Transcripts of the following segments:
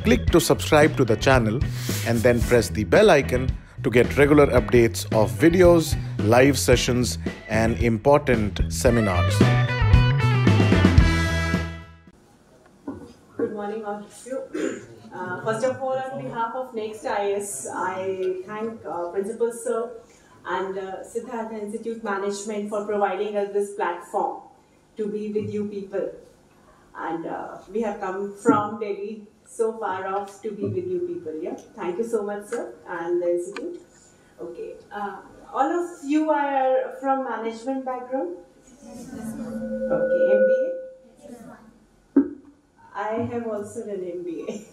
click to subscribe to the channel and then press the bell icon to get regular updates of videos, live sessions, and important seminars. Good morning, all of you. First of all, on behalf of Next IAS, I thank Principal Sir and Siddhartha Institute Management for providing us this platform to be with you people. And we have come from Delhi so far off to be with you people. Yeah, thank you so much, sir, and the institute. Okay, all of you are from management background. Okay, MBA. I have also done MBA.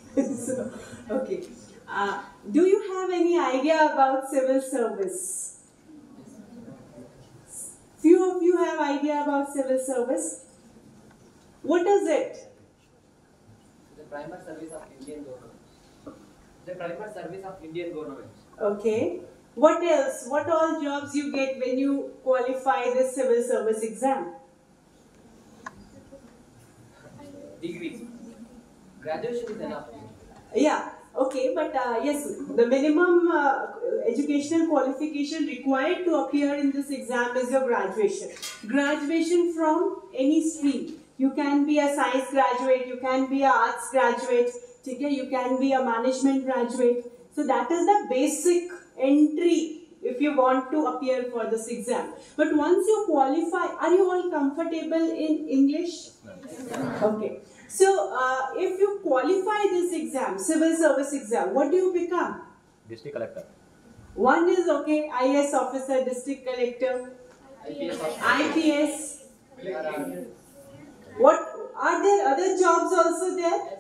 So, okay. Do you have any idea about civil service? Few of you have idea about civil service. What is it? The primary service of Indian government. The primary service of Indian government. Okay. What else? What all jobs you get when you qualify the civil service exam? Degree. Graduation is enough. Yeah. Okay, but yes, the minimum educational qualification required to appear in this exam is your graduation. Graduation from any stream. You can be a science graduate, you can be an arts graduate, okay? You can be a management graduate. So that is the basic entry if you want to appear for this exam. But once you qualify, are you all comfortable in English? Okay. So, if you qualify this exam, civil service exam, what do you become? District collector. One is, okay, IAS officer, district collector, IPS. What, are there other jobs also there?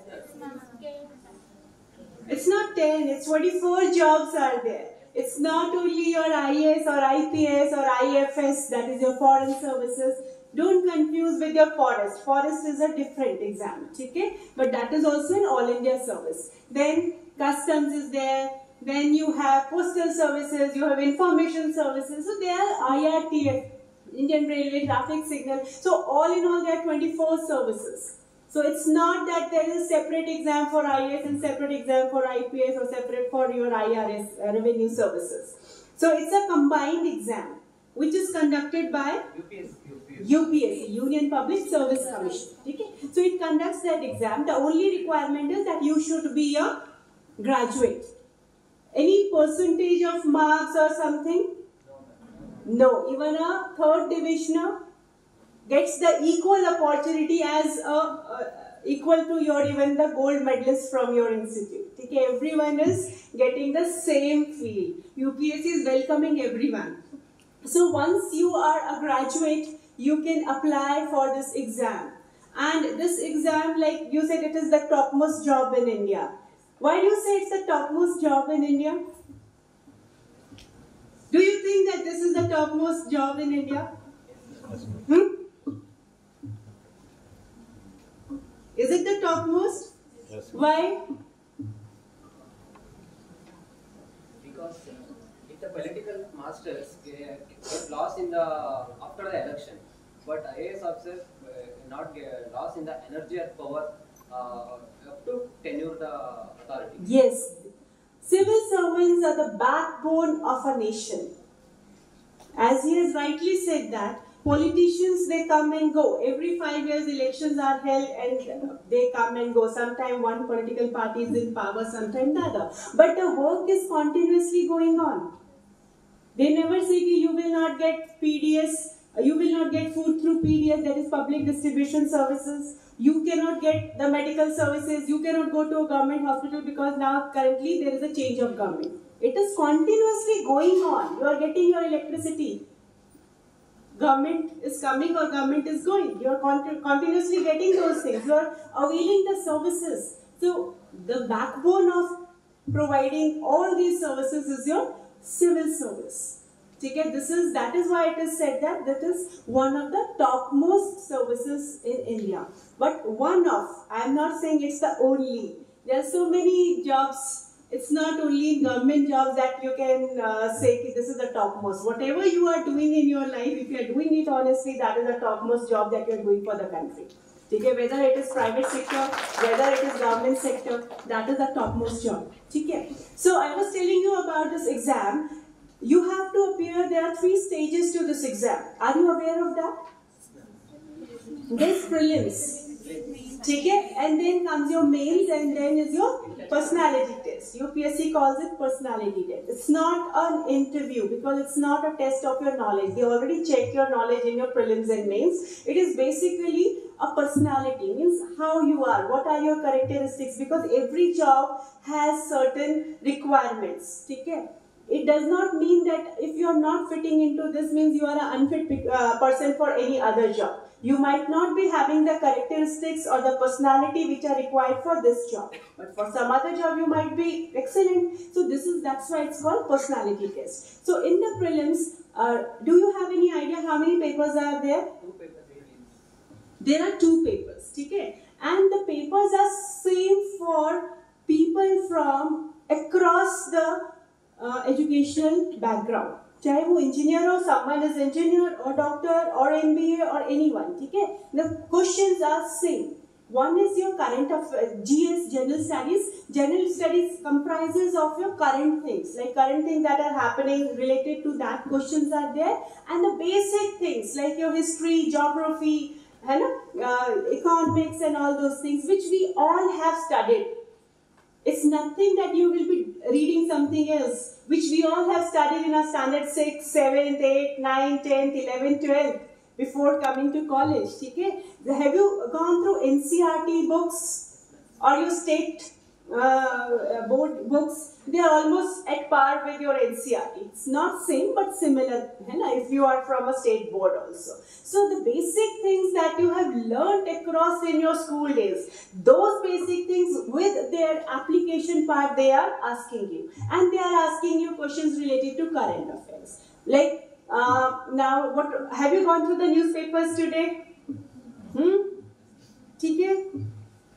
It's not 10, it's 24 jobs are there. It's not only your IAS or IPS or IFS, that is your foreign services. Don't confuse with your forest. Forest is a different exam, okay? But that is also an all India service. Then customs is there. Then you have postal services. You have information services. So there are IRTF, Indian Railway Traffic Signal. So all in all, there are 24 services. So it's not that there is a separate exam for IAS and separate exam for IPS or separate for your IRS, revenue services. So it's a combined exam, which is conducted by UPSC, Union Public Service Commission. Okay? So it conducts that exam. The only requirement is that you should be a graduate. Any percentage of marks or something? No. Even a third divisioner gets the equal opportunity as equal to your even the gold medalist from your institute. Okay? Everyone is getting the same field. UPSC is welcoming everyone. So once you are a graduate, you can apply for this exam. And this exam, like you said, it is the topmost job in India. Why do you say it's the topmost job in India? Do you think that this is the topmost job in India? Is it the topmost? Yes. Why? Because if the political masters get lost in the after the election, but IAS officers not get lost in the energy or power up to tenure the authority. Yes. Civil servants are the backbone of a nation. As he has rightly said that, politicians, they come and go. Every 5 years elections are held and they come and go. Sometimes one political party is in power, sometimes the other. But the work is continuously going on. They never say that you will not get PDS, you will not get food through PDS, that is public distribution services. You cannot get the medical services, you cannot go to a government hospital because now currently there is a change of government. It is continuously going on. You are getting your electricity. Government is coming or government is going. You are continuously getting those things. You are availing the services. So the backbone of providing all these services is your civil service. Okay, that is why it is said that that is one of the topmost services in India. But one of, I am not saying it's the only. There are so many jobs. It's not only government jobs that you can say this is the topmost. Whatever you are doing in your life, if you are doing it honestly, that is the topmost job that you are doing for the country. Okay, whether it is private sector, whether it is government sector, that is the topmost job. Okay. So I was telling you about this exam. You have to appear. There are 3 stages to this exam. Are you aware of that? There's prelims. Okay, and then comes your mains, and then is your personality test. UPSC calls it personality test. It's not an interview because it's not a test of your knowledge. They already check your knowledge in your prelims and mains. It is basically a personality, means how you are, what are your characteristics, because every job has certain requirements. Okay? It does not mean that if you are not fitting into this means you are an unfit person for any other job. You might not be having the characteristics or the personality which are required for this job, but for some other job you might be excellent. So that's why it's called personality test. So in the prelims, do you have any idea how many papers are there? 2 papers. There are 2 papers, okay? And the papers are same for people from across the educational background. चाहे वो engineer हो, someone is engineer or doctor or MBA or anyone, okay? The questions are same. One is your current of GS, general studies. General studies comprises of your current things, like current things that are happening related to that questions are there, and the basic things like your history, geography, economics and all those things which we all have studied. It's nothing that you will be reading something else, which we all have studied in our standard 6, 7th, 8th, 9th, 10th, 11th, 12th before coming to college. Okay? Have you gone through NCERT books or your state board books? They are almost at par with your NCERT. It's not same but similar if you are from a state board also. So the basic things that you have learned across in your school days, those basic things with their application part they are asking you. And they are asking you questions related to current affairs. Like now, what have you gone through the newspapers today? Okay?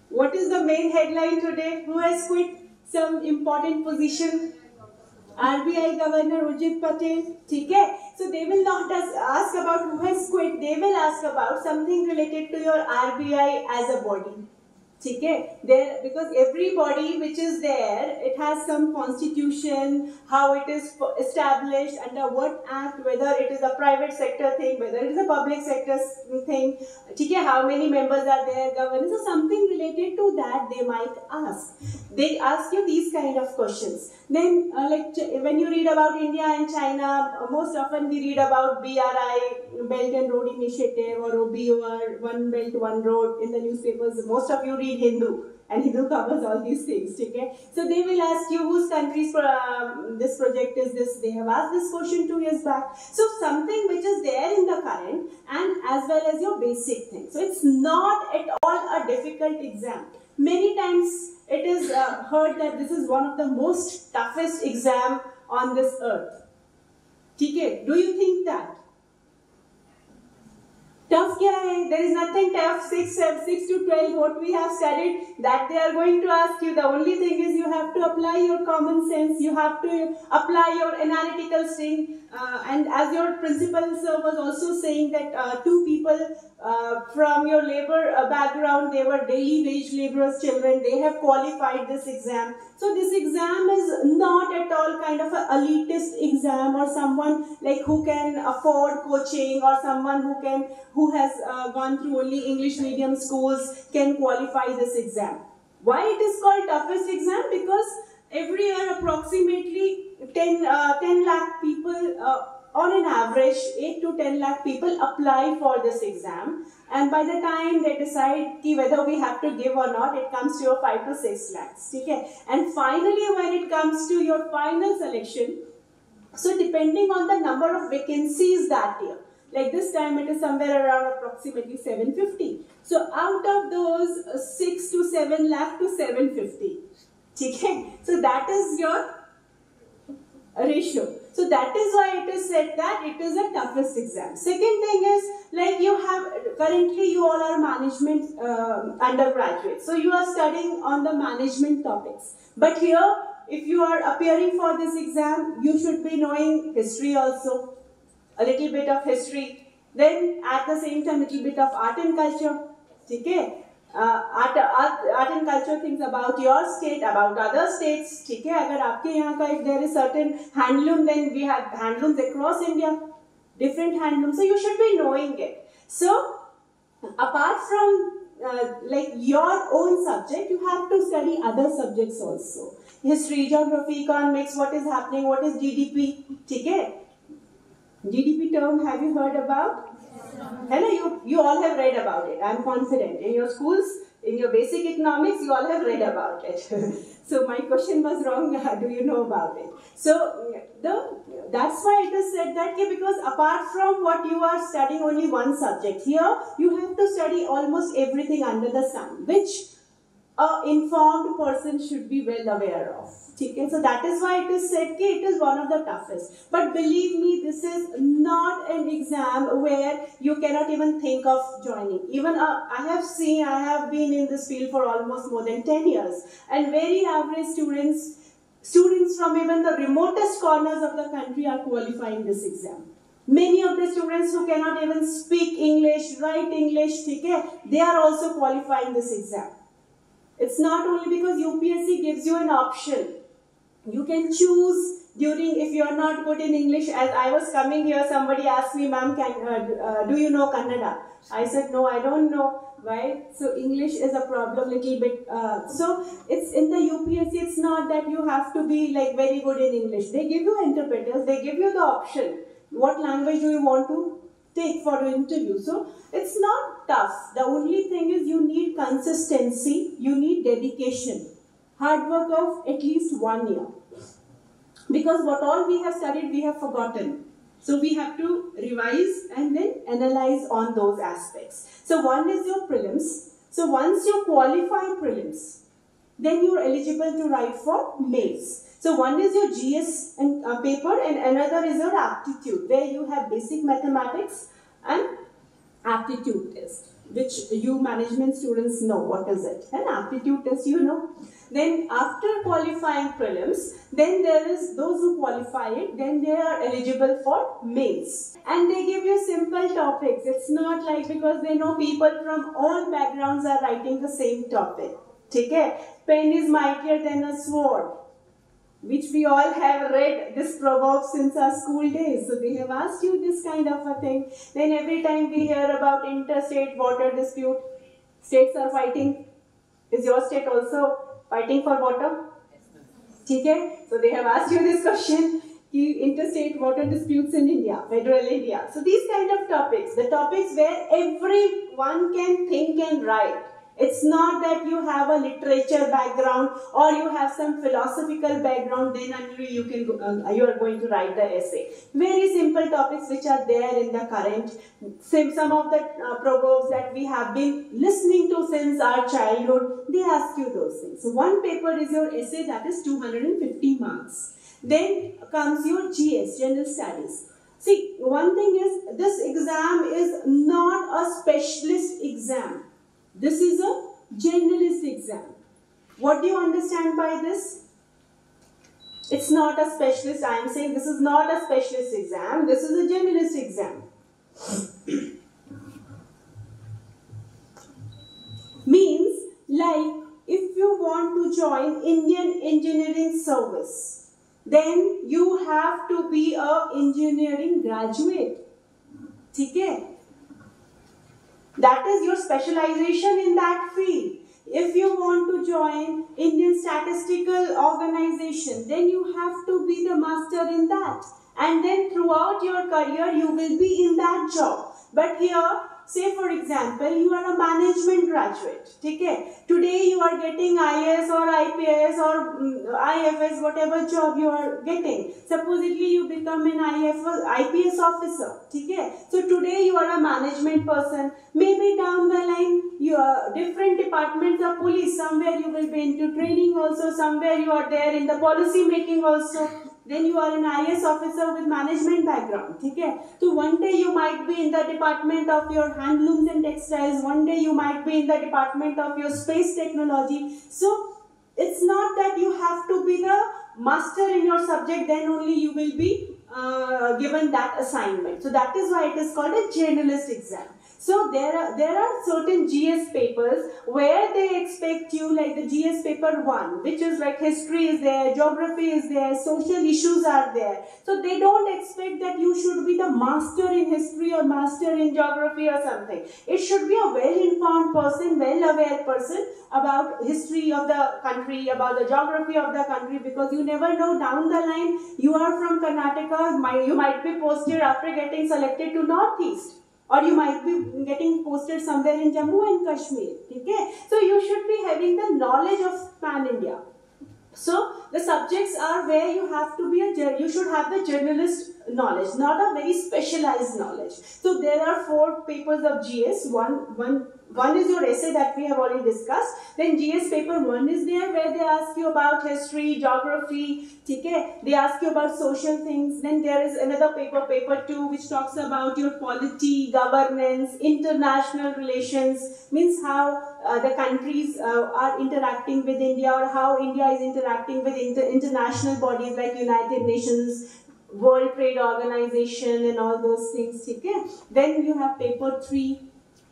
What is the main headline today? Who has quit some important position? RBI Governor Urjit Patel. Okay? So they will not ask about who has quit. They will ask about something related to your RBI as a body. Okay? There, because every body which is there, it has some constitution, how it is established, under what act, whether it is a private sector thing, whether it is a public sector thing, okay? How many members are there, governance, so something related to that they might ask. They ask you these kind of questions. Then like when you read about India and China, most often we read about BRI, Belt and Road Initiative, or OBOR, One Belt, One Road in the newspapers. Most of you read Hindu, and Hindu covers all these things, okay? So they will ask you whose country's this project is this. They have asked this question 2 years back. So something which is there in the current and as well as your basic thing. So it's not at all a difficult exam. Many times it is heard that this is one of the most toughest exam on this earth. Okay? Do you think that? Tough kya hai? There is nothing tough. 6 to 12 what we have studied that they are going to ask you. The only thing is you have to apply your common sense. You have to apply your analytical thing. And as your principal sir was also saying that 2 people from your labor background, they were daily wage laborers children. They have qualified this exam. So this exam is not at all kind of an elitist exam or someone like who can afford coaching or someone who has gone through only English medium schools can qualify this exam. Why it is called toughest exam? Because every year approximately 10 lakh people on an average 8 to 10 lakh people apply for this exam, and by the time they decide whether we have to give or not, it comes to your 5 to 6 lakhs. Okay? And finally when it comes to your final selection, so depending on the number of vacancies that year, like this time it is somewhere around approximately 750. So out of those 6 to 7 lakh to 750. Okay? So that is your ratio. So that is why it is said that it is the toughest exam. Second thing is, like you have, currently you all are management undergraduates. So you are studying on the management topics. But here, if you are appearing for this exam, you should be knowing history also. A little bit of history. Then at the same time, a little bit of art and culture. ठीक है? Art and culture things about your state, about other states, ठीक है? अगर आपके यहाँ का if there is certain handloom, then we have handlooms across India, different handlooms, so you should be knowing it. So apart from like your own subject, you have to study other subjects also. History, geography, economics, what is happening, what is GDP, ठीक है? GDP term have you heard about? Hello, you all have read about it. I am confident. In your schools, in your basic economics, you all have read about it. So my question was wrong. Do you know about it? So that's why it is said that because apart from what you are studying only one subject, here you have to study almost everything under the sun, which an informed person should be well aware of. Okay? So that is why it is said that it is one of the toughest. But believe me, this is not an exam where you cannot even think of joining. Even I have been in this field for almost more than 10 years. And very average students from even the remotest corners of the country are qualifying this exam. Many of the students who cannot even speak English, write English, okay, they are also qualifying this exam. It's not only because UPSC gives you an option. You can choose during, if you are not good in English. As I was coming here, somebody asked me, ma'am, do you know Kannada? I said, no, I don't know. Why? So English is a problem little bit. So it's in the UPSC, it's not that you have to be like very good in English. They give you interpreters, they give you the option. What language do you want to take for the interview? So it's not tough. The only thing is you need consistency, you need dedication, hard work of at least 1 year. Because what all we have studied, we have forgotten. So we have to revise and then analyze on those aspects. So one is your prelims. So once you qualify prelims, then you are eligible to write for mains. So one is your GS and paper, and another is your aptitude, where you have basic mathematics and aptitude test, which you management students know what is it. And aptitude test, you know. Then after qualifying prelims, then there is those who qualify it, then they are eligible for mains. And they give you simple topics. It's not like because they know people from all backgrounds are writing the same topic. Okay? Pen is mightier than a sword, which we all have read this proverb since our school days. So they have asked you this kind of a thing. Then every time we hear about interstate water dispute, states are fighting. Is your state also fighting for water? Okay? So they have asked you this question, interstate water disputes in India, federal India. So these kind of topics, the topics where everyone can think and write. It's not that you have a literature background or you have some philosophical background, then only you can you are going to write the essay. Very simple topics which are there in the current. Some of the proverbs that we have been listening to since our childhood, they ask you those things. So one paper is your essay, that is 250 marks. Then comes your GS, General Studies. See, one thing is, this exam is not a specialist exam. This is a generalist exam. What do you understand by this? It's not a specialist. I am saying this is not a specialist exam. This is a generalist exam. Means, like, if you want to join Indian Engineering Service, then you have to be an engineering graduate. Okay? That is your specialization in that field. If you want to join Indian Statistical Organization, then you have to be the master in that. And then throughout your career, you will be in that job. But here, say for example, you are a management graduate. Okay? Today you are getting IAS or IPS or IFS, whatever job you are getting. Supposedly you become an IPS officer. Okay? So today you are a management person. Maybe down the line, your different departments of police, somewhere you will be into training also, somewhere you are there in the policy making also. Then you are an IAS officer with management background. Okay? So one day you might be in the department of your handlooms and textiles. One day you might be in the department of your space technology. So it's not that you have to be the master in your subject, then only you will be given that assignment. So that is why it is called a generalist exam. So there are certain GS papers where they expect you, like the GS paper 1, which is like history is there, geography is there, social issues are there. So they don't expect that you should be the master in history or master in geography or something. It should be a well-informed person, well-aware person about history of the country, about the geography of the country, because you never know, down the line you are from Karnataka, you might be posted after getting selected to Northeast. Or you might be getting posted somewhere in Jammu and Kashmir. Okay? So you should be having the knowledge of Pan-India. So the subjects are where you have to be you should have the generalist knowledge, not a very specialized knowledge. So there are 4 papers of GS. One is your essay that we have already discussed. Then GS paper 1 is there where they ask you about history, geography, okay? They ask you about social things. Then there is another paper, paper 2, which talks about your polity, governance, international relations, means how the countries are interacting with India, or how India is interacting with international bodies like United Nations, World Trade Organization and all those things. Okay? Then you have paper 3,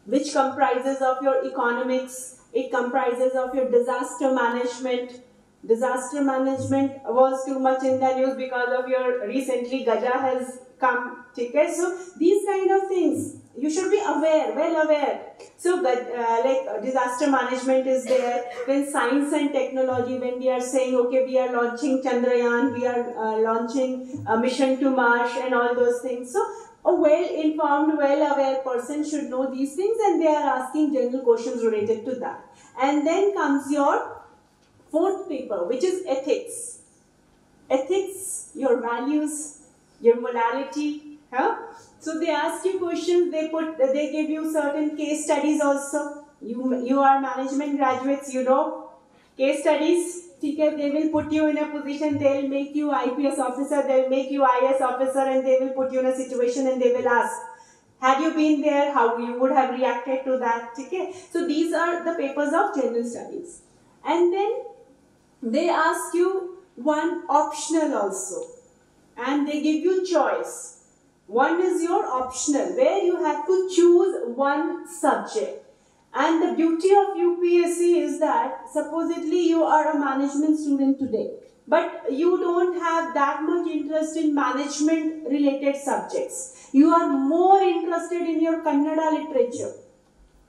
which comprises of your economics, it comprises of your disaster management. Disaster management was too much in the news because of your recently Gaja has come. Okay? So these kind of things, you should be aware, well aware. So like disaster management is there. Then science and technology, when we are saying, okay, we are launching Chandrayaan, we are launching a mission to Mars and all those things. So a well-informed, well-aware person should know these things, and they are asking general questions related to that. And then comes your 4th paper, which is ethics. Ethics, your values, your morality. Huh? So they ask you questions, they give you certain case studies also. You are management graduates, you know case studies. They will put you in a position, they will make you IPS officer, they will make you IAS officer, and they will put you in a situation and they will ask, had you been there, how you would have reacted to that. Okay? So these are the papers of general studies. And then they ask you one optional also, and they give you choice. One is your optional, where you have to choose one subject. And the beauty of UPSC is that supposedly you are a management student today, but you don't have that much interest in management related subjects. You are more interested in your Kannada literature.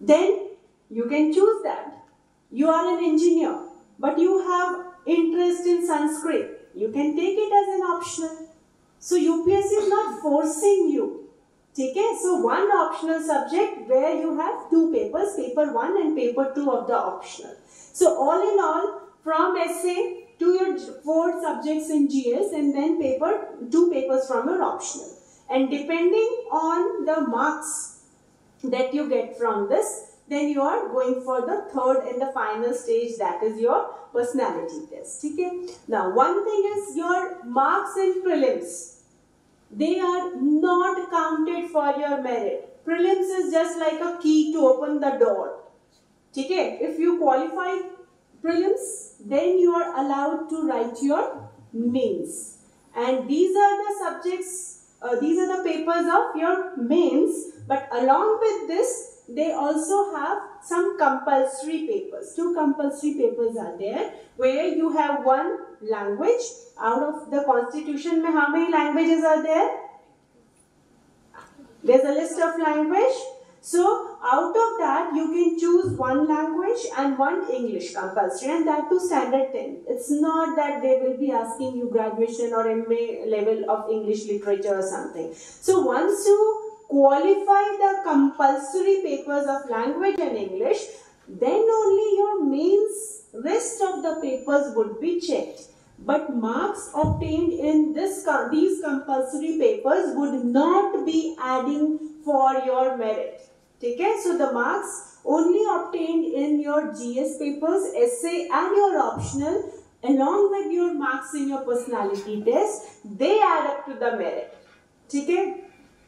Then you can choose that. You are an engineer, but you have interest in Sanskrit. You can take it as an optional. So UPSC is not forcing you. Okay? So one optional subject where you have 2 papers, paper 1 and paper 2 of the optional. So all in all, from essay to your 4 subjects in GS, and then 2 papers from your optional. And depending on the marks that you get from this, then you are going for the 3rd and the final stage, that is your personality test. Okay? Now one thing is your marks in prelims. They are not counted for your merit. Prelims is just like a key to open the door. Okay? If you qualify prelims, then you are allowed to write your mains. And these are the subjects, these are the papers of your mains. But along with this, they also have some compulsory papers. 2 compulsory papers are there, where you have 1 language. Out of the constitution, how many languages are there? There's a list of language. So out of that, you can choose 1 language and 1 English compulsory, and that to standard 10. It's not that they will be asking you graduation or MA level of English literature or something. So once you qualify the compulsory papers of language and English, then only your mains, rest of the papers would be checked. But marks obtained in these compulsory papers would not be adding for your merit. Okay? So the marks only obtained in your GS papers, essay and your optional, along with your marks in your personality test, they add up to the merit. Okay?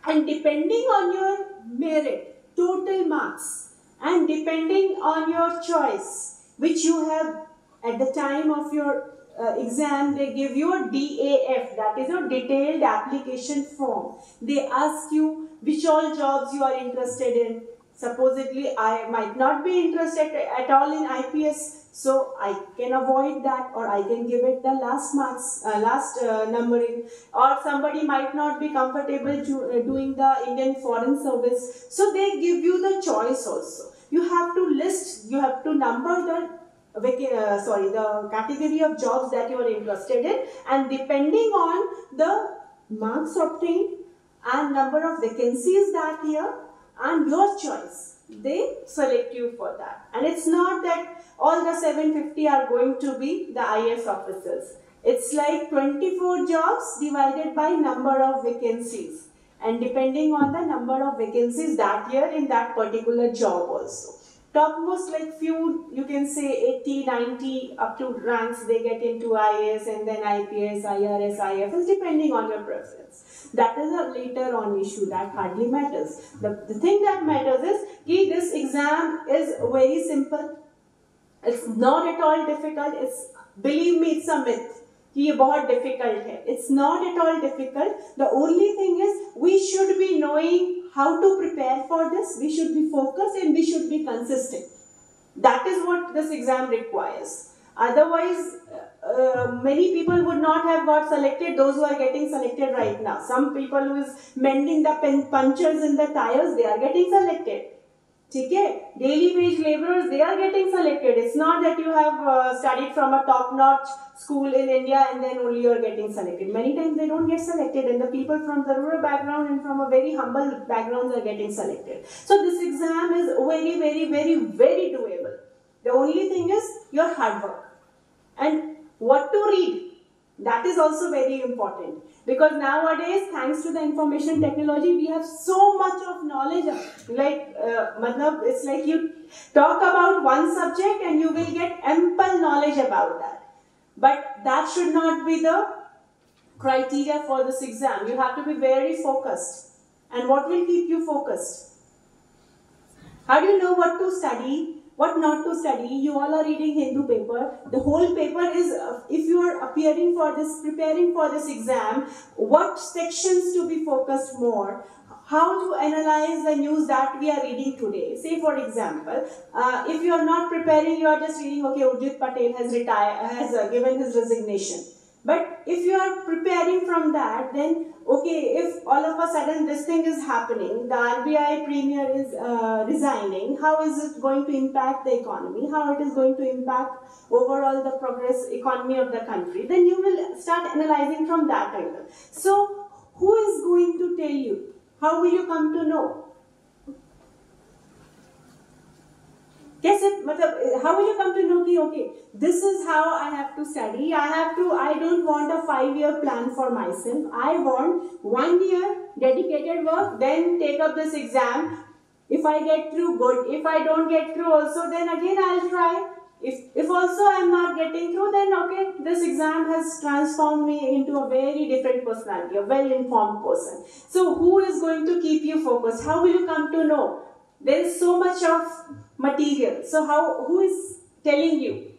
And depending on your merit, total marks, and depending on your choice, which you have at the time of your exam, they give you a DAF, that is a detailed application form. They ask you which all jobs you are interested in, Supposedly, I might not be interested at all in IPS, so I can avoid that, or I can give it the last marks, numbering, or somebody might not be comfortable doing the Indian Foreign Service. So they give you the choice also. You have to list, you have to number the category of jobs that you are interested in, and depending on the marks obtained and number of vacancies that year and your choice, they select you for that. And it's not that all the 750 are going to be the IAS officers. It's like 24 jobs divided by number of vacancies, and depending on the number of vacancies that year in that particular job also. Topmost, like few, you can say 80, 90 up to ranks they get into IAS, and then IPS, IRS, IFS, depending on your preference. That is a later on issue, that hardly matters. The thing that matters is that this exam is very simple. It's not at all difficult. Believe me, it's a myth. ये बहुत difficult है. It's not at all difficult. The only thing is we should be knowing how to prepare for this. We should be focused and we should be consistent. That is what this exam requires. Otherwise, many people would not have got selected, those who are getting selected right now. Some people who is mending the punctures in the tires, they are getting selected. Okay? Daily wage laborers, they are getting selected. It's not that you have studied from a top-notch school in India and then only you are getting selected. Many times they don't get selected, and the people from the rural background and from a very humble background are getting selected. So this exam is very, very, very, very doable. The only thing is your hard work. And what to read, that is also very important. Because nowadays, thanks to the information technology, we have so much of knowledge. Like, it's like you talk about one subject and you will get ample knowledge about that. But that should not be the criteria for this exam. You have to be very focused. And what will keep you focused? How do you know what to study? What not to study? You all are reading Hindu paper. The whole paper is, if you are preparing for this exam, what sections to be focused more? How to analyze the news that we are reading today. Say for example, if you are not preparing, you are just reading, okay, Urjit Patel has given his resignation. But if you are preparing from that, then okay, if all of a sudden this thing is happening, the RBI premier is resigning, how is it going to impact the economy? How it is going to impact overall the economy of the country? Then you will start analyzing from that angle. So, who is going to tell you? How will you come to know? How will you come to know that, okay, this is how I have to study. I don't want a 5-year plan for myself. I want 1 year dedicated work, then take up this exam. If I get through, good. If I don't get through also, then again I'll try. If also I'm not getting through, then okay, this exam has transformed me into a very different personality, a well-informed person. So who is going to keep you focused? How will you come to know? There is so much of material. So who is telling you?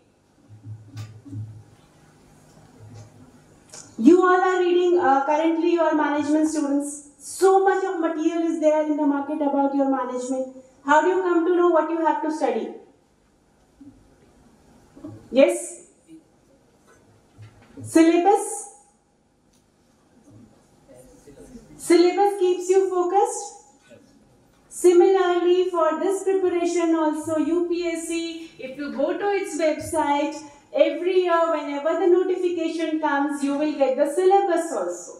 You all are reading, currently you are management students. So much of material is there in the market about your management. How do you come to know what you have to study? Yes? Syllabus? Syllabus keeps you focused? Similarly, for this preparation also, UPSC, if you go to its website, every year whenever the notification comes, you will get the syllabus also.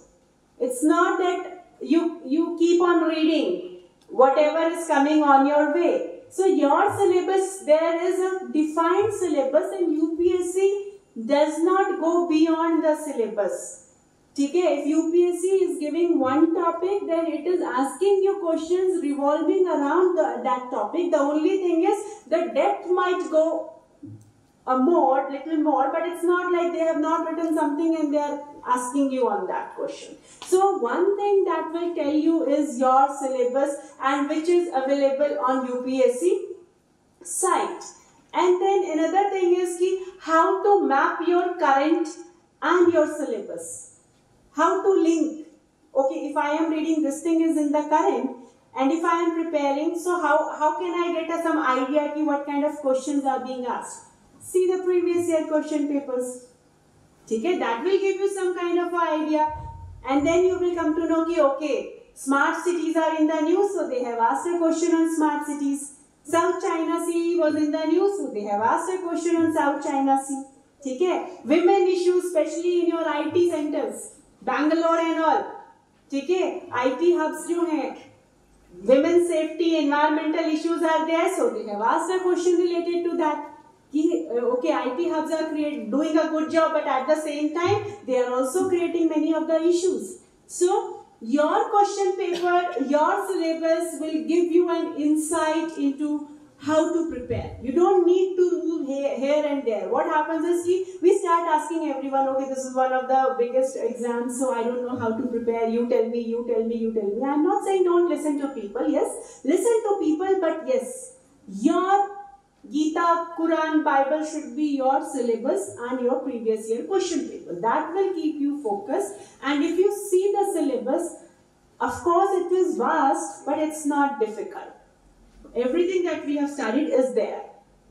It's not that you keep on reading whatever is coming on your way. So your syllabus, there is a defined syllabus, and UPSC does not go beyond the syllabus. Okay, if UPSC is giving one topic, then it is asking you questions revolving around that topic. The only thing is the depth might go little more, but it's not like they have not written something and they are asking you on that question. So one thing that will tell you is your syllabus, and which is available on UPSC site. And then another thing is how to map your current and your syllabus. How to link. Okay, if I am reading this thing is in the current, And if I am preparing, so how can I get some idea ki what kind of questions are being asked? See the previous year question papers. Okay, that will give you some kind of idea. And then you will come to know ki okay, smart cities are in the news, so they have asked a question on smart cities. South China Sea was in the news, so they have asked a question on South China Sea. Okay, women issues, especially in your IT centers, Bangalore and all. Okay, IT hubs jo hai, women's safety, environmental issues are there, so they have asked a question related to that. Okay, IT hubs are doing a good job, but at the same time, they are also creating many of the issues. So, your question paper, your syllabus will give you an insight into how to prepare. You don't need to move here and there. What happens is we start asking everyone, okay, this is one of the biggest exams, so I don't know how to prepare. You tell me, you tell me, you tell me. I'm not saying don't listen to people. Yes, listen to people, but yes, your Gita, Quran, Bible should be your syllabus and your previous year question paper. That will keep you focused. And if you see the syllabus, of course it is vast, but it's not difficult. Everything that we have studied is there.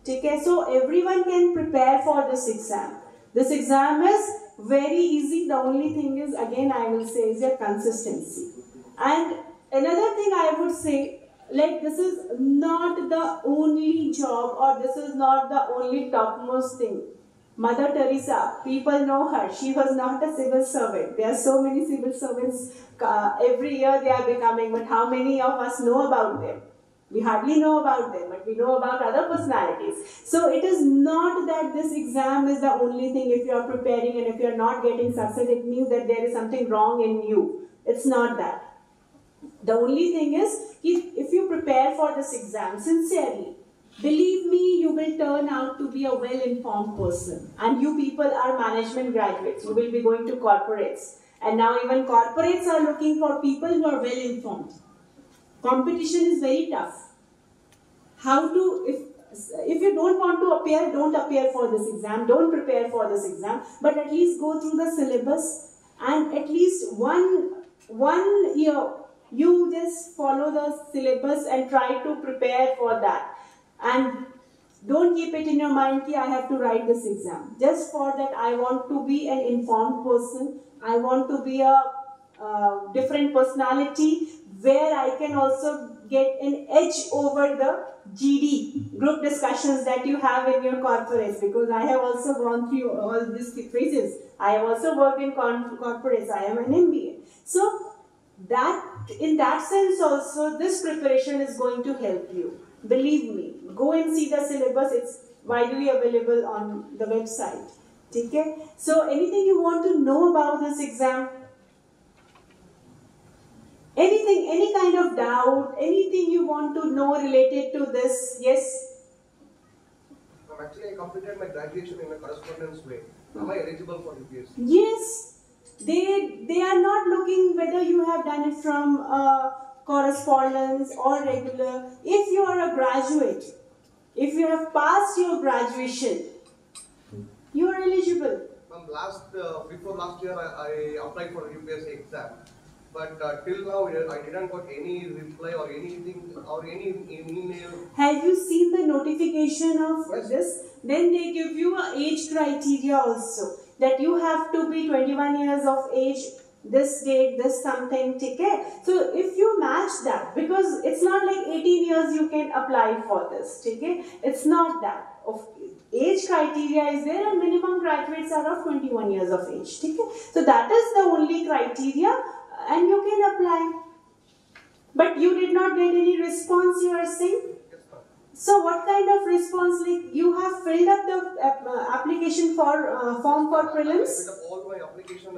Okay, so everyone can prepare for this exam. This exam is very easy. The only thing is, again I will say, is your consistency. And another thing I would say, like, this is not the only job, or this is not the only topmost thing. Mother Teresa, people know her. She was not a civil servant. There are so many civil servants. Every year they are becoming, but how many of us know about them? We hardly know about them, but we know about other personalities. So it is not that this exam is the only thing. If you are preparing and if you are not getting success, it means that there is something wrong in you. It's not that. The only thing is, if you prepare for this exam sincerely, believe me, you will turn out to be a well-informed person. And you people are management graduates. You will be going to corporates. And now even corporates are looking for people who are well-informed. Competition is very tough. How to, if you don't want to appear, don't appear for this exam. Don't prepare for this exam. But at least go through the syllabus, and at least one year, you just follow the syllabus and try to prepare for that. And don't keep it in your mind that I have to write this exam. Just for that, I want to be an informed person. I want to be a different personality where I can also get an edge over the GD, group discussions that you have in your corporates, because I have also gone through all these phases. I have also worked in corporates. I am an MBA. So, in that sense also, this preparation is going to help you. Believe me, go and see the syllabus. It's widely available on the website. Okay? So anything you want to know about this exam? Anything, any kind of doubt, anything you want to know related to this? Yes? Actually, I completed my graduation in a correspondence way. Am I eligible for UPSC? Yes. They are not looking whether you have done it from correspondence or regular. If you are a graduate, if you have passed your graduation, you are eligible. Before last year, I applied for the UPSC exam. But till now, I didn't got any reply or anything or any email. Have you seen the notification of this? Then they give you an age criteria also. That you have to be 21 years of age, this date, this something, okay? So if you match that, because it's not like 18 years you can apply for this, okay? It's not that. Age criteria is there, and minimum graduates are of 21 years of age, okay? So that is the only criteria, and you can apply. But you did not get any response, you are saying? So what kind of response? Like, you have filled up the application form for prelims? I filled up all my application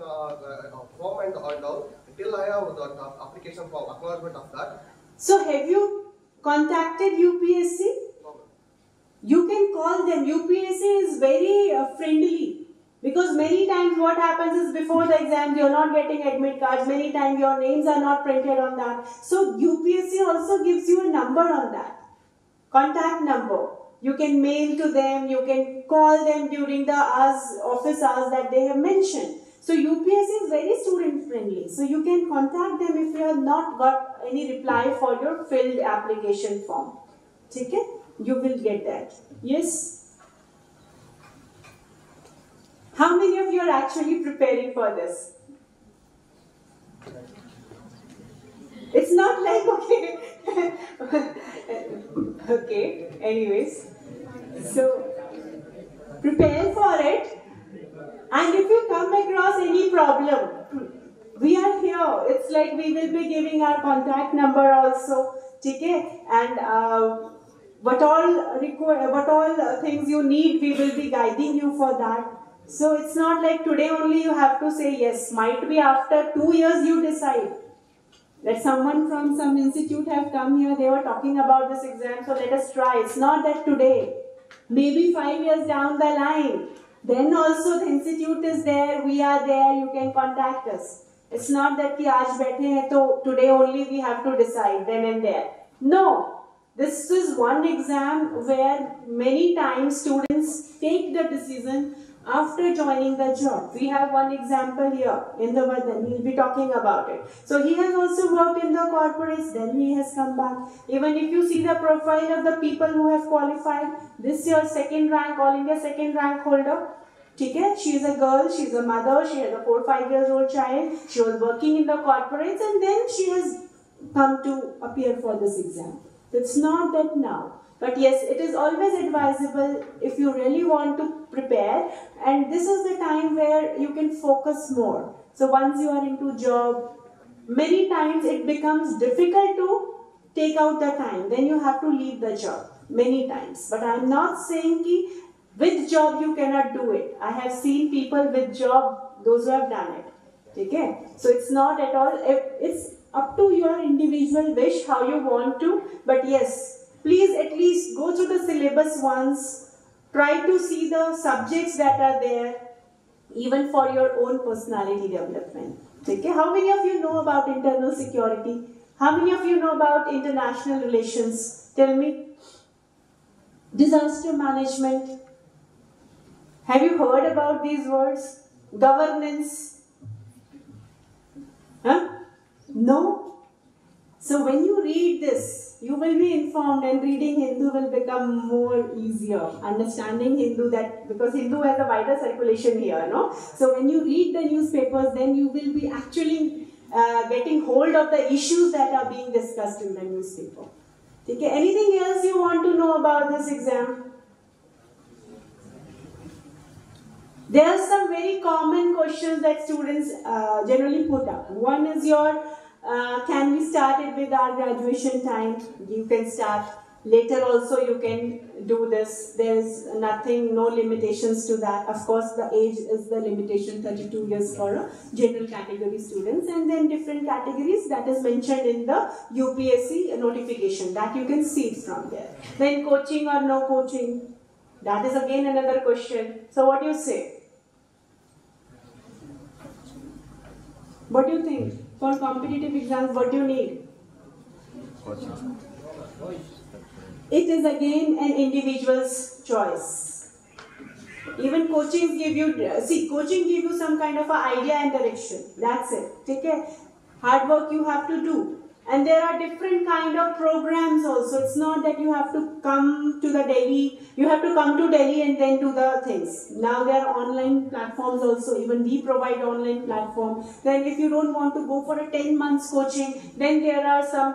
form and all. Till I have the application form, acknowledgement of that. So have you contacted UPSC? No. You can call them. UPSC is very friendly. Because many times what happens is, before the exam you are not getting admit cards. Many times your names are not printed on that. So UPSC also gives you a number on that. Contact number. You can mail to them, you can call them during the office hours that they have mentioned. So UPSC is very student friendly. So you can contact them if you have not got any reply for your filled application form. Okay? You will get that. Yes? How many of you are actually preparing for this? It's not like, okay. Okay, anyways. So, prepare for it. And if you come across any problem, we are here. It's like we will be giving our contact number also. Okay? And what all things you need, we will be guiding you for that. So it's not like today only you have to say yes. Might be after 2 years you decide. That someone from some institute have come here, they were talking about this exam, so let us try. It's not that today. Maybe 5 years down the line, then also the institute is there, we are there, you can contact us. It's not that ki aaj baithe hain, so today only we have to decide, then and there. No. This is one exam where many times students take the decision after joining the job. We have one example here, Indrabadan, he will be talking about it. So he has also worked in the corporates, then he has come back. Even if you see the profile of the people who have qualified, this year second rank, All India second rank holder. Okay? She is a girl, she is a mother, she has a 4-5 years old child, she was working in the corporates and then she has come to appear for this exam. It's not that now. But yes, it is always advisable if you really want to prepare, and this is the time where you can focus more. So once you are into job, many times it becomes difficult to take out the time. Then you have to leave the job many times. But I am not saying ki with job you cannot do it. I have seen people with job, those who have done it. Okay? So it's not at all, it's up to your individual wish how you want to, but yes, please at least go through the syllabus once, try to see the subjects that are there, even for your own personality development. Okay? How many of you know about internal security? How many of you know about international relations? Tell me. Disaster management. Have you heard about these words? Governance. Huh? No? So when you read this, you will be informed, and reading Hindu will become more easier. Understanding Hindu, that because Hindu has a wider circulation here, no? So when you read the newspapers, then you will be actually getting hold of the issues that are being discussed in the newspaper. Okay? Anything else you want to know about this exam? There are some very common questions that students generally put up. One is your, can we start it with our graduation time? You can start. Later also you can do this. There is nothing, no limitations to that. Of course, the age is the limitation, 32 years for general category students. And then different categories that is mentioned in the UPSC notification. That you can see it from there. Then coaching or no coaching? That is again another question. So what do you say? What do you think? For competitive exams, what do you need? Coaching. It is again an individual's choice. Even coaching give you, coaching give you some kind of an idea and direction. That's it. Okay? Hard work you have to do. And there are different kind of programs also. It's not that you have to come to the Delhi, you have to come to Delhi and then do the things. Now there are online platforms also, even we provide online platform. Then if you don't want to go for a 10 months coaching, then there are some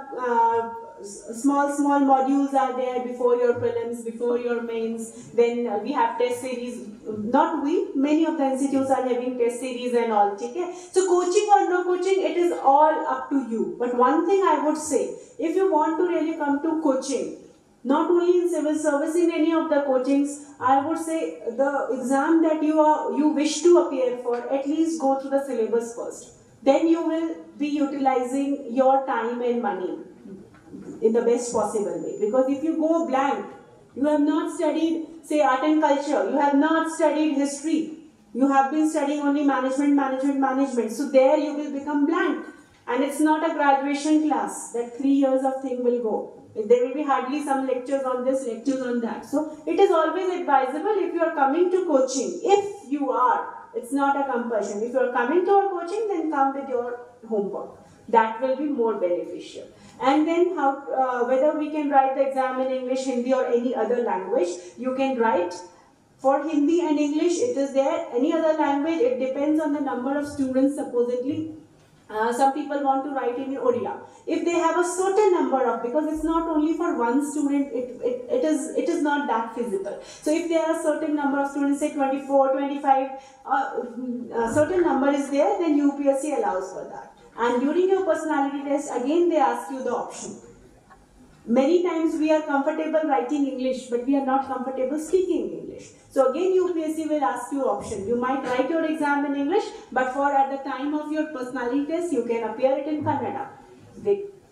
small modules are there before your prelims, before your mains. Then we have test series. Not we, many of the institutes are having test series and all. Okay? So coaching or no coaching, it is all up to you. But one thing I would say, if you want to really come to coaching, not only in civil service, in any of the coachings, I would say the exam that you wish to appear for, at least go through the syllabus first. Then you will be utilizing your time and money in the best possible way. Because if you go blank, you have not studied, say, art and culture, you have not studied history, you have been studying only management. So there you will become blank. And it's not a graduation class that 3 years of thing will go. There will be hardly some lectures on this, lectures on that. So it is always advisable if you are coming to coaching, if you are, It's not a compulsion. If you are coming to our coaching, then come with your homework. That will be more beneficial. And then whether we can write the exam in English, Hindi or any other language, you can write. For Hindi and English, it is there. Any other language, it depends on the number of students supposedly. Some people want to write in Odia. If they have a certain number of, because it's not only for one student, it is not that feasible. So if there are a certain number of students, say 24, 25, a certain number is there, then UPSC allows for that. And during your personality test, again they ask you the option. Many times we are comfortable writing English, but we are not comfortable speaking English. So again UPSC will ask you option. You might write your exam in English, but at the time of your personality test, you can appear it in Kannada.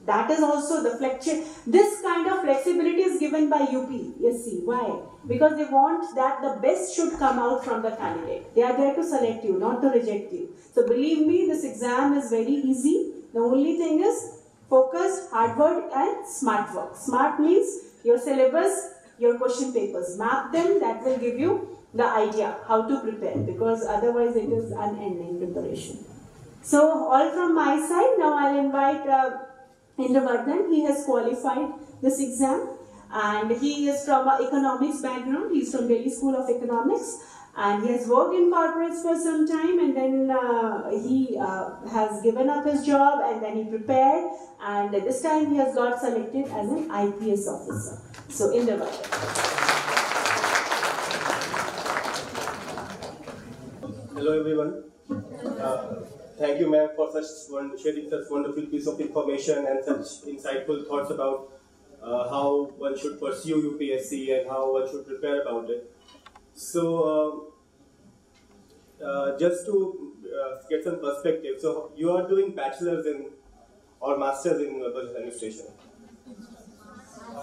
That is also the flexibility. This kind of flexibility is given by UPSC. Why? Because they want that the best should come out from the candidate. They are there to select you, not to reject you. So believe me, this exam is very easy. The only thing is focused, hard work and smart work. Smart means your syllabus, your question papers. Map them, that will give you the idea how to prepare, because otherwise it is unending preparation. So all from my side. Now I'll invite Indrabadan. He has qualified this exam and he is from an economics background. He is from Delhi School of Economics. And he has worked in corporates for some time, and then he has given up his job, and then he prepared, and this time he has got selected as an IPS officer. So, Indrabadan. Hello everyone. Thank you ma'am for sharing such wonderful piece of information and such insightful thoughts about how one should pursue UPSC and how one should prepare about it. So, just to get some perspective, so you are doing bachelor's in or master's in business administration?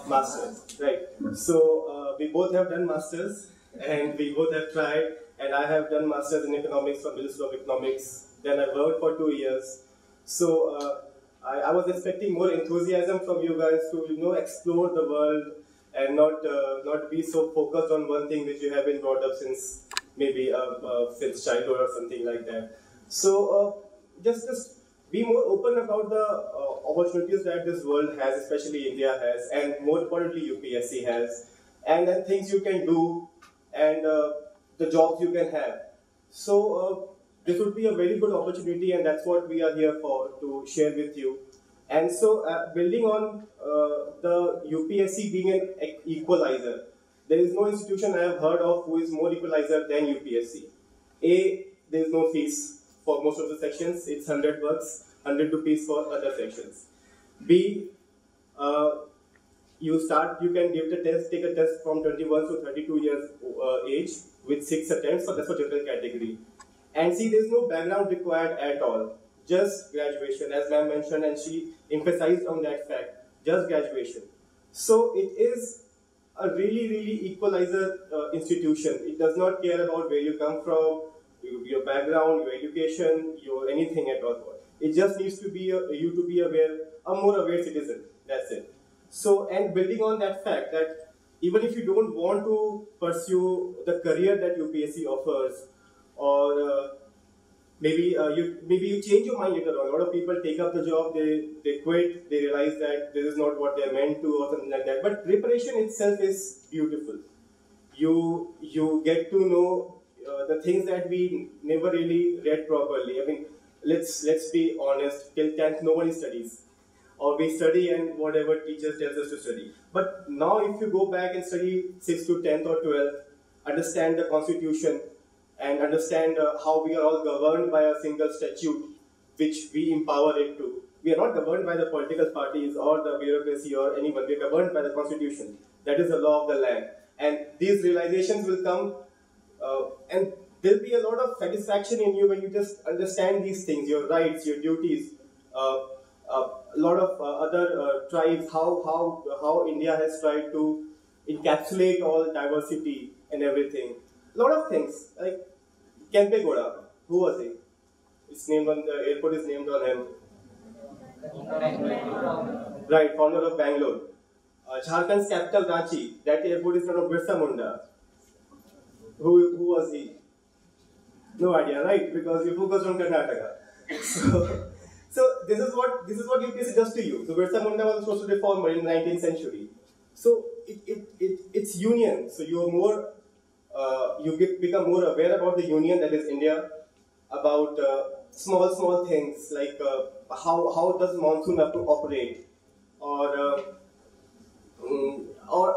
Master's, right. So, we both have done master's and we both have tried, and I have done master's in economics from Business of Economics. Then I worked for 2 years. So, I was expecting more enthusiasm from you guys to, explore the world and not be so focused on one thing which you have been brought up since maybe since childhood or something like that. So just be more open about the opportunities that this world has, especially India has, and more importantly UPSC has, and then things you can do and the jobs you can have. So this would be a very good opportunity, and that's what we are here for, to share with you. And so, building on the UPSC being an equalizer, there is no institution I have heard of who is more equalizer than UPSC. A, there is no fees for most of the sections. It's 100 bucks, 100 rupees for other sections. B, you can give the test, take a test from 21 to 32 years age with 6 attempts, so that's for general category. And C, there is no background required at all. Just graduation, as ma'am mentioned, and she emphasized on that fact, just graduation. So it is a really equalizer institution. It does not care about where you come from, your background, your education, your anything at all. It just needs to be you to be aware, a more aware citizen. That's it. So, and building on that fact that even if you don't want to pursue the career that UPSC offers, or maybe you change your mind later on. A lot of people take up the job, they quit, they realize that this is not what they're meant to, or something like that. But preparation itself is beautiful. You get to know the things that we never really read properly. I mean, let's be honest. Till 10th, nobody studies, or we study and whatever teachers tells us to study. But now, if you go back and study 6th to 10th or 12th, understand the Constitution, and understand how we are all governed by a single statute, which we empower it to. We are not governed by the political parties or the bureaucracy or anyone. We are governed by the Constitution. That is the law of the land. And these realizations will come, and there will be a lot of satisfaction in you when you just understand these things, your rights, your duties, a lot of other tribes, how India has tried to encapsulate all diversity and everything. A lot of things, like Kempe Gowda, who was he? It's named on the airport is named on him. Right, founder of Bangalore. Jharkhand's capital Ranchi, that airport is named of Birsa Munda. Who was he? No idea, right? Because you focused on Karnataka. So this is what UPSC does to you. So Birsa Munda was a social reformer in the 19th century. So it's union. So you are more become more aware about the union that is India, about small things like how does monsoon operate, or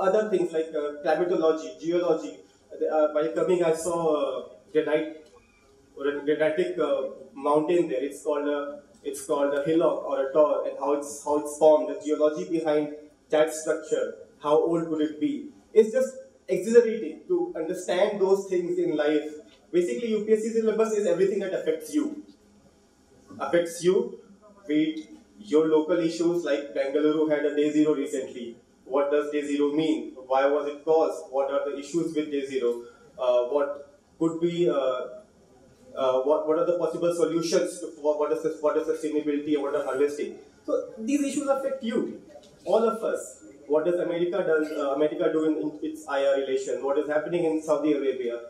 other things like climatology, geology. While coming, I saw granitic mountain there. It's called a hillock or a tor, and how it's formed. The geology behind that structure, how old could it be? It's just exhilarating to understand those things in life. Basically, UPSC syllabus is everything that affects you. Be it your local issues, like Bengaluru had a day zero recently. What does day zero mean? Why was it caused? What are the issues with day zero? What could be what are the possible solutions to what is sustainability and what is harvesting? So these issues affect you, all of us. What does America do in its IR relation? What is happening in Saudi Arabia?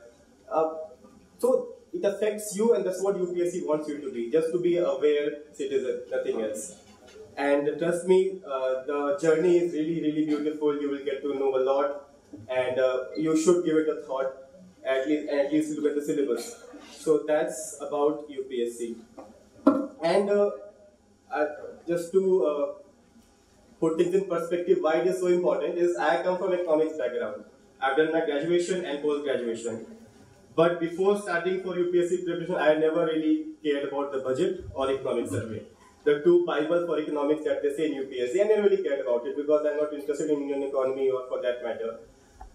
So it affects you, and that's what UPSC wants you to be, just to be a aware citizen, nothing else. And trust me, the journey is really beautiful. You will get to know a lot, and you should give it a thought, at least look at the syllabus. So that's about UPSC. And just to put things in perspective, why it is so important is I come from economics background. I've done my graduation and post-graduation. But before starting for UPSC preparation, I never really cared about the budget or economic survey. The two Bibles for economics that they say in UPSC, I never really cared about it because I'm not interested in Indian economy or for that matter.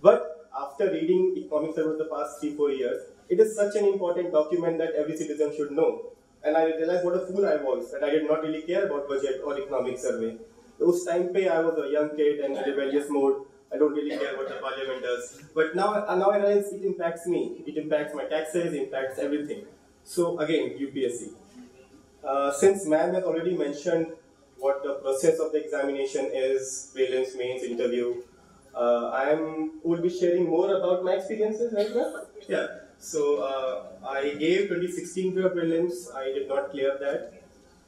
But after reading economics over the past 3-4 years, it is such an important document that every citizen should know. And I realized what a fool I was, that I did not really care about budget or economic survey. Those time I was a young kid and in rebellious mode. I don't really care what the parliament does. But now I realize it impacts me. It impacts my taxes, it impacts everything. So again, UPSC. Since ma'am has already mentioned what the process of the examination is, prelims, mains, interview, I will be sharing more about my experiences right now. Yeah. So I gave 2016 prelims. I did not clear that.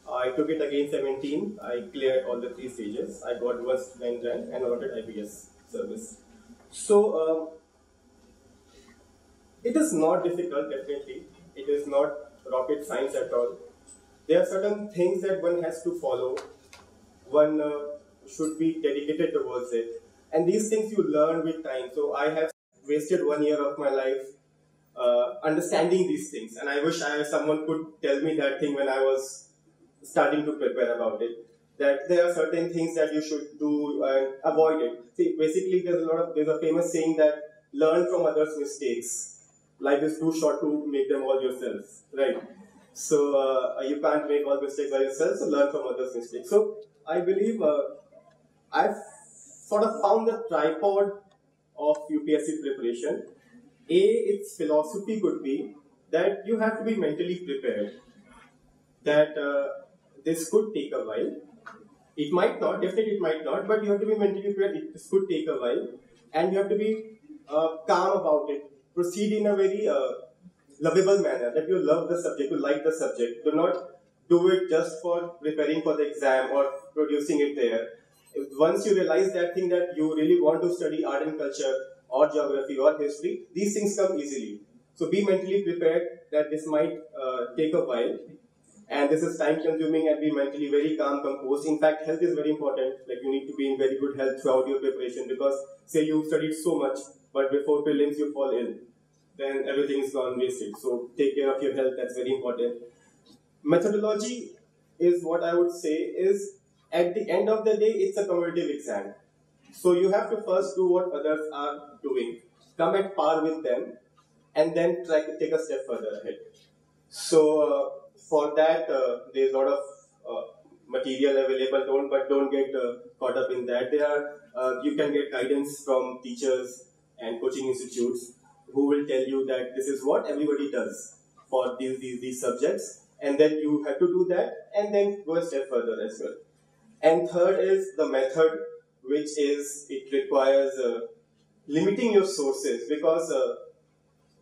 I took it again 17. I cleared all the 3 stages. I got first rank and allotted IPS service. So it is not difficult, definitely. It is not rocket science at all. There are certain things that one has to follow. One should be dedicated towards it. And these things you learn with time. So I have wasted 1 year of my life understanding these things. And I wish someone could tell me that thing when I was starting to prepare about it. That there are certain things that you should do and avoid it. See, basically there's a famous saying that learn from others' mistakes. Life is too short to make them all yourself, right? So you can't make all mistakes by yourself, so learn from others' mistakes. So I believe I've sort of found the tripod of UPSC preparation. Its philosophy could be that you have to be mentally prepared. That this could take a while. It might not, definitely it might not, but you have to be mentally prepared. This could take a while, and you have to be calm about it. Proceed in a very lovable manner, that you love the subject, you like the subject. Do not do it just for preparing for the exam or producing it there. Once you realize that thing that you really want to study art and culture or geography or history, these things come easily. So be mentally prepared that this might take a while. And this is time consuming, and be mentally very calm, composed. In fact, health is very important. Like you need to be in very good health throughout your preparation, because say you studied so much, but before prelims you fall ill, then everything is gone wasted. So take care of your health, that's very important. Methodology is what I would say is, at the end of the day, it's a competitive exam. So you have to first do what others are doing, come at par with them, and then try to take a step further ahead. So for that, there's a lot of material available, but don't get caught up in that. You can get guidance from teachers and coaching institutes who will tell you that this is what everybody does for these subjects, and then you have to do that and then go a step further as well. And third is the method, which is, it requires limiting your sources, because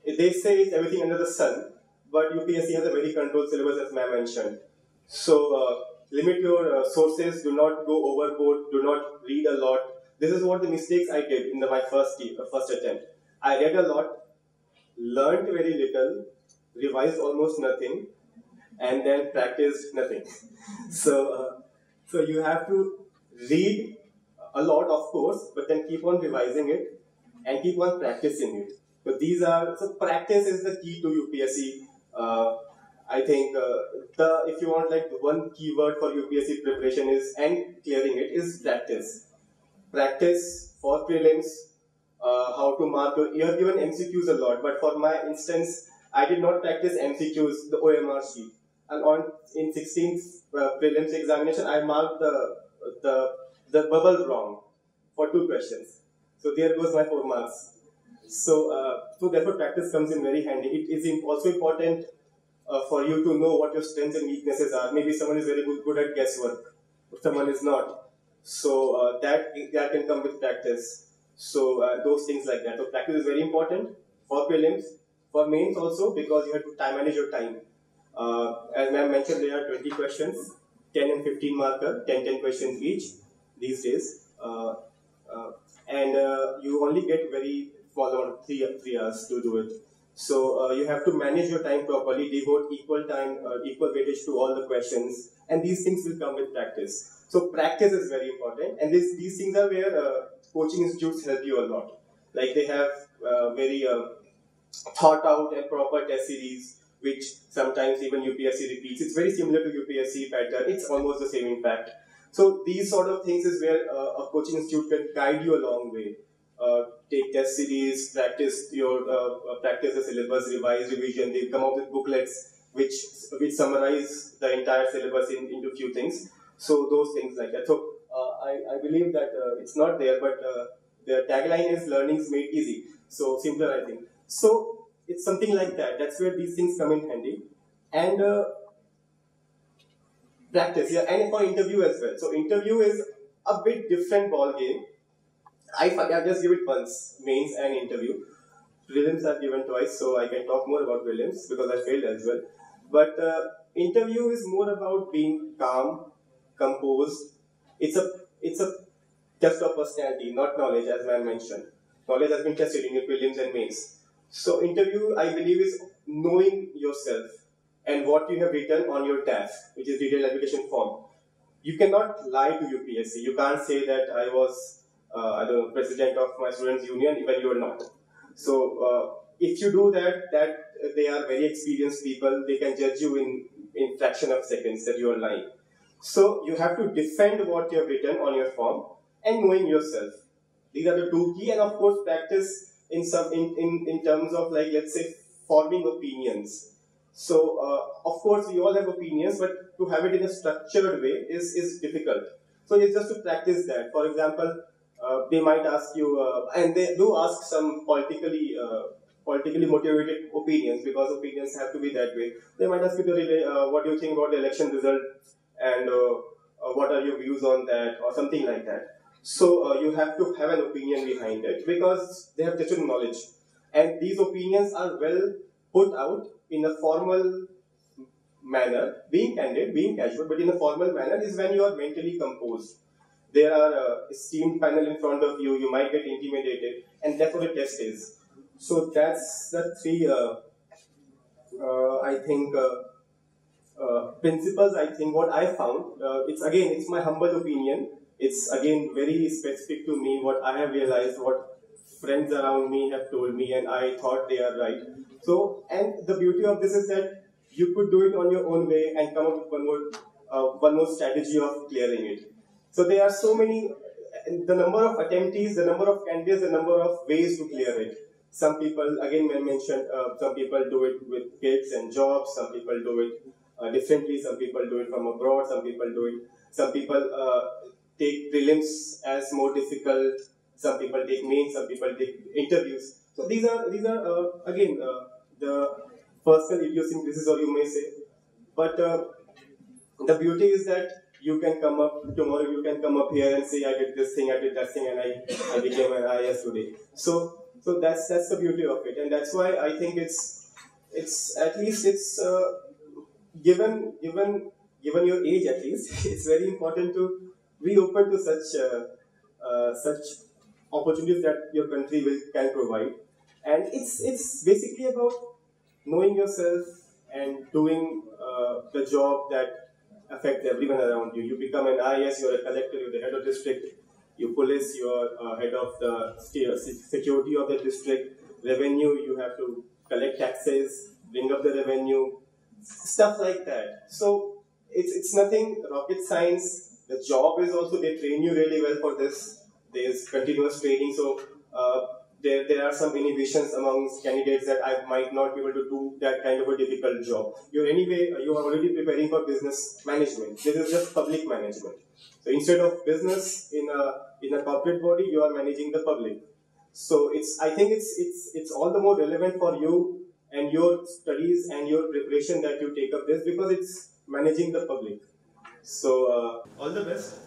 they say it's everything under the sun, but UPSC has a very controlled syllabus, as ma'am mentioned. So limit your sources, do not go overboard, do not read a lot. This is what the mistakes I did in my first attempt. I read a lot, learned very little, revised almost nothing, and then practiced nothing. So you have to read a lot, of course, but then keep on revising it and keep on practicing it. So practice is the key to UPSC. I think if you want like one keyword for UPSC preparation is and clearing it is practice. Practice for prelims, how to mark. You have given MCQs a lot, but for my instance, I did not practice MCQs, the OMR sheet. And in 16th prelims examination, I marked the bubble wrong for 2 questions. So there goes my 4 marks. So therefore practice comes in very handy. It is also important for you to know what your strengths and weaknesses are. Maybe someone is very good at guesswork, but someone is not. So that can come with practice. So those things like that. So practice is very important for prelims, for mains also, because you have to manage your time. As ma'am mentioned, there are 20 questions, 10 and 15 marker, 10 questions each these days. And you only get very small amount, 3 hours to do it. So you have to manage your time properly, devote equal time, equal weightage to all the questions, and these things will come with practice. So practice is very important, and these things are where coaching institutes help you a lot. Like they have very thought out and proper test series, which sometimes even UPSC repeats. It's very similar to UPSC pattern. It's almost the same in fact. So these sort of things is where a coaching institute can guide you a long way. Take test series, practice the syllabus, revise, revision. They come up with booklets which summarize the entire syllabus into few things. So those things like that. So I believe that it's not there, but the tagline is "Learning's made easy." So simpler, I think. So it's something like that. That's where these things come in handy. And practice, yeah, and for interview as well. So interview is a bit different ball game. I just give it once, mains and interview. Prelims I've given twice, so I can talk more about prelims because I failed as well. But interview is more about being calm, composed. It's a test of personality, not knowledge, as I mentioned. Knowledge has been tested in your prelims and mains. So interview, I believe, is knowing yourself and what you have written on your task, which is detailed application form. You cannot lie to UPSC. You can't say that I was president of my students' union, even you are not. So if you do that they are very experienced people. They can judge you in fraction of seconds that you are lying. So you have to defend what you have written on your form and knowing yourself. These are the 2 key, and of course practice in terms of, like, let's say, forming opinions. So of course we all have opinions, but to have it in a structured way is difficult. So it's just to practice that. For example, they might ask you, and they do ask some politically motivated opinions, because opinions have to be that way. They might ask you to relay, what do you think about the election result, and what are your views on that, or something like that. So you have to have an opinion behind it, because they have tested knowledge, and these opinions are well put out in a formal manner. Being candid, being casual, but in a formal manner is when you are mentally composed. There are esteemed panel in front of you, you might get intimidated, and that's what a test is. So that's the 3, I think, principles. I think what I found, it's my humble opinion. It's again very specific to me, what I have realized, what friends around me have told me, and I thought they are right. So, and the beauty of this is that you could do it on your own way and come up with one more strategy of clearing it. So there are so many, the number of attemptees, the number of candidates, the number of ways to clear it. Some people, again I mentioned, some people do it with kids and jobs, some people do it differently, some people do it from abroad, some people take prelims as more difficult, some people take mains, some people take interviews. So these are again the personal idiosyncrasies, or you may say. But the beauty is that you can come up tomorrow, you can come up here and say, I did this thing, I did that thing, and I became an IAS today. So that's the beauty of it, and that's why I think it's it's at least it's given your age at least, it's very important to be open to such opportunities that your country can provide. And it's basically about knowing yourself and doing the job that affects everyone around you. You become an IAS, you're a collector, you're the head of district. You police, you're head of the security of the district. Revenue, you have to collect taxes, bring up the revenue, stuff like that. So it's nothing rocket science. The job is also, they train you really well for this. There's continuous training. So there are some inhibitions amongst candidates that I might not be able to do that kind of a difficult job. You are already preparing for business management. This is just public management. So instead of business in a corporate body, you are managing the public. So I think it's all the more relevant for you and your studies and your preparation that you take up this, because it's managing the public. So all the best.